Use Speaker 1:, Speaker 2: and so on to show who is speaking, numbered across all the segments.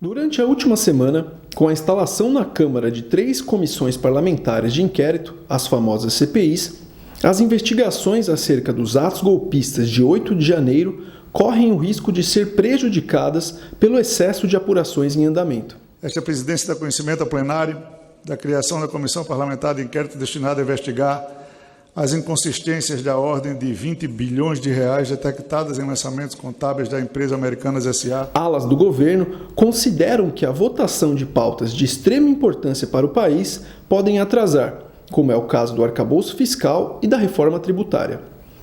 Speaker 1: Durante a última semana, com a instalação na Câmara de 3 comissões parlamentares de inquérito, as famosas CPIs, as investigações acerca dos atos golpistas de 8 de janeiro correm o risco de ser prejudicadas pelo excesso de apurações em andamento.
Speaker 2: Esta presidência dá conhecimento ao plenário da criação da Comissão Parlamentar de Inquérito destinada a investigar as inconsistências da ordem de 20 bilhões de reais detectadas em lançamentos contábeis da empresa Americanas S.A.
Speaker 1: Alas do governo consideram que a votação de pautas de extrema importância para o país podem atrasar, como é o caso do arcabouço fiscal e da reforma tributária.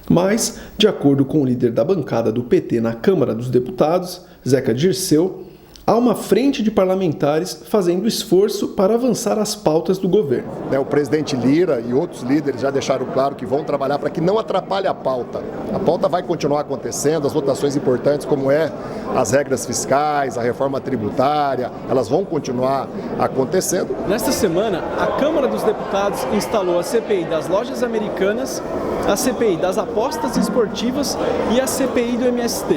Speaker 1: Mas, de acordo com o líder da bancada do PT na Câmara dos Deputados, Zeca Dirceu, há uma frente de parlamentares fazendo esforço para avançar as pautas do governo.
Speaker 3: O presidente Lira e outros líderes já deixaram claro que vão trabalhar para que não atrapalhe a pauta. A pauta vai continuar acontecendo, as votações importantes como as regras fiscais, a reforma tributária, elas vão continuar acontecendo.
Speaker 1: Nesta semana, a Câmara dos Deputados instalou a CPI das lojas americanas, a CPI das apostas esportivas e a CPI do MST,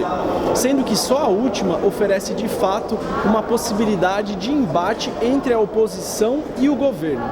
Speaker 1: sendo que só a última oferece de fato uma possibilidade de embate entre a oposição e o governo.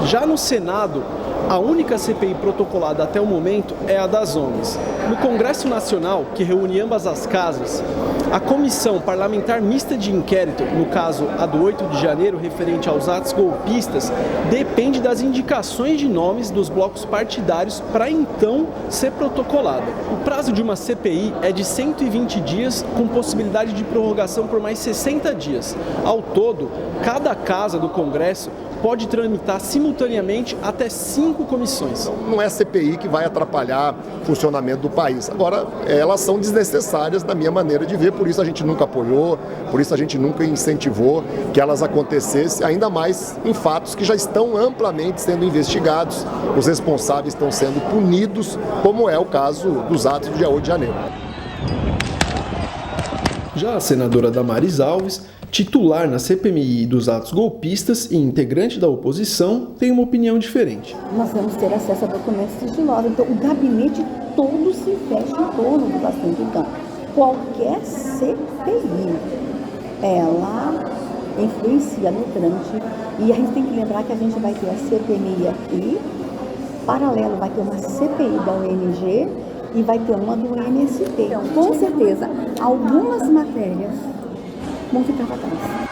Speaker 1: Já no Senado, a única CPI protocolada até o momento é a das ONGs. No Congresso Nacional, que reúne ambas as casas, a Comissão Parlamentar Mista de Inquérito, no caso a do 8 de janeiro, referente aos atos golpistas, depende das indicações de nomes dos blocos partidários para então ser protocolada. O prazo de uma CPI é de 120 dias, com possibilidade de prorrogação por mais 60 dias. Ao todo, cada casa do Congresso pode tramitar simultaneamente até 5 comissões.
Speaker 3: Não é a CPI que vai atrapalhar o funcionamento do país. Agora, elas são desnecessárias na minha maneira de ver, por isso a gente nunca apoiou, por isso a gente nunca incentivou que elas acontecessem, ainda mais em fatos que já estão amplamente sendo investigados, os responsáveis estão sendo punidos, como é o caso dos atos do dia 8 de janeiro.
Speaker 1: Já a senadora Damares Alves, titular na CPMI dos atos golpistas e integrante da oposição, tem uma opinião diferente.
Speaker 4: Nós vamos ter acesso a documentos sigilosos, então o gabinete todo se fecha em torno do assunto. Então, qualquer CPI, ela influencia no trâmite, e a gente tem que lembrar que a gente vai ter a CPMI aqui, paralelo vai ter uma CPI da ONG e vai ter uma do MST. Então, com certeza, algumas matérias vão ficar para trás.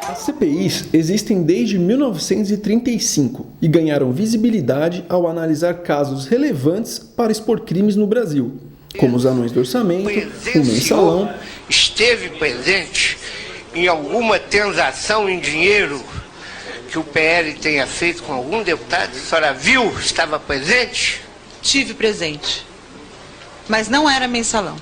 Speaker 1: As CPIs existem desde 1935 e ganharam visibilidade ao analisar casos relevantes para expor crimes no Brasil, como os anões do orçamento, o mensalão.
Speaker 5: Esteve presente em alguma transação em dinheiro que o PL tenha feito com algum deputado? A senhora viu? Estava presente?
Speaker 6: Estive presente, mas não era mensalão.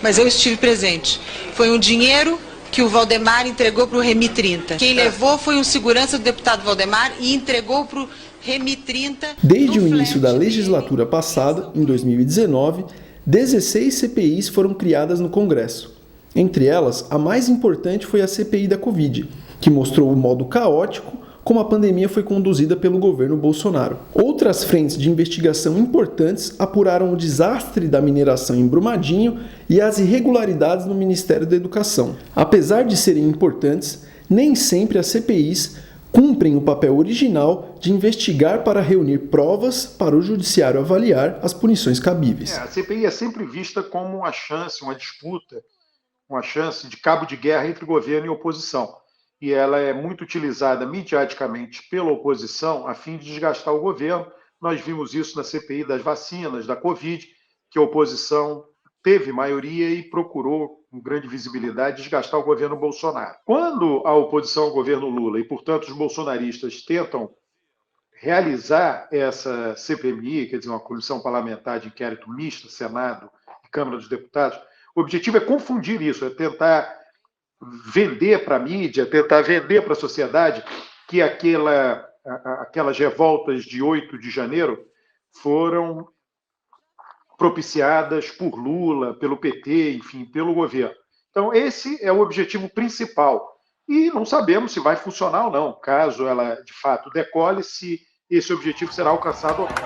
Speaker 6: Mas eu estive presente. Foi um dinheiro que o Valdemar entregou para o Remi 30. Quem levou foi um segurança do deputado Valdemar e entregou para o Remi 30.
Speaker 1: Desde o início da legislatura passada, em 2019, 16 CPIs foram criadas no Congresso. Entre elas, a mais importante foi a CPI da Covid, que mostrou o modo caótico como a pandemia foi conduzida pelo governo Bolsonaro. Outras frentes de investigação importantes apuraram o desastre da mineração em Brumadinho e as irregularidades no Ministério da Educação. Apesar de serem importantes, nem sempre as CPIs cumprem o papel original de investigar para reunir provas para o judiciário avaliar as punições cabíveis.
Speaker 7: A CPI é sempre vista como uma chance, uma disputa, uma chance de cabo de guerra entre governo e oposição. E ela é muito utilizada mediaticamente pela oposição a fim de desgastar o governo. Nós vimos isso na CPI das vacinas, da Covid, que a oposição teve maioria e procurou, com grande visibilidade, desgastar o governo Bolsonaro. Quando a oposição ao governo Lula e, portanto, os bolsonaristas tentam realizar essa CPMI, quer dizer, uma comissão parlamentar de inquérito mista, Senado e Câmara dos Deputados, o objetivo é confundir isso, é tentar vender para a mídia, tentar vender para a sociedade que aquelas revoltas de 8 de janeiro foram propiciadas por Lula, pelo PT, enfim, pelo governo. Então, esse é o objetivo principal e não sabemos se vai funcionar ou não, caso ela de fato decole, se esse objetivo será alcançado ou não.